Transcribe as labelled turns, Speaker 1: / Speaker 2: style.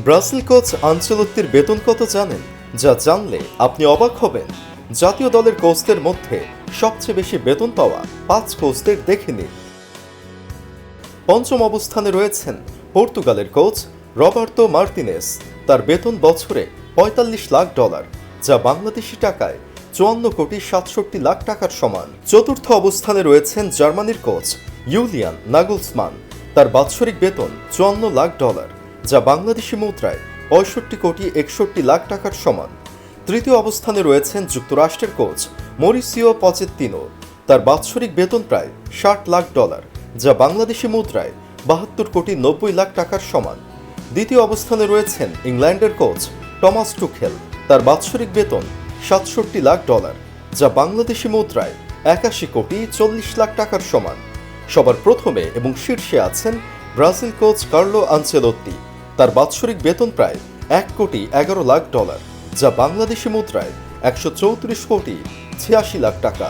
Speaker 1: Brazil coach আনচেলত্তির বেতন কত জানেন? যা জানলে আপনি অবাক হবেন। জাতীয় দলের কোচদের মধ্যে সবচেয়ে বেশি বেতন পাওয়া 5 কোচদের দেখে নিন। পঞ্চম অবস্থানে রয়েছেন পর্তুগালের কোচ রবার্তো মার্তিনেস। তার বেতন বছরে $45 লাখ, যা বাংলাদেশি টাকায় 54,67,00,000 টাকার সমান। চতুর্থ অবস্থানে রয়েছেন জার্মানির কোচ ইউলিয়ান নাগলসমান। তার বাৎসরিক বেতন $54 লাখ, যা বাংলাদেশি মুদ্রায় 65,61,00,000 টাকার সমান। তৃতীয় অবস্থানে রয়েছেন যুক্তরাষ্ট্রের কোচ মরিসিও পচেত্তিনো। তার বাৎসরিক বেতন প্রায় $60 লাখ, যা বাংলাদেশি মুদ্রায় 72,90,00,000 টাকার সমান। দ্বিতীয় অবস্থানে রয়েছেন ইংল্যান্ডের কোচ টমাস টুখেল। তার বাৎসরিক বেতন $67 লাখ, যা বাংলাদেশি মুদ্রায় 81,40,00,000 টাকার সমান। সবার প্রথমে এবং শীর্ষে আছেন ব্রাজিল কোচ কার্লো আনচেলত্তি। তার বাৎসরিক বেতন প্রায় $1,11,00,000, যা বাংলাদেশি মুদ্রায় 134,86,00,000 টাকা।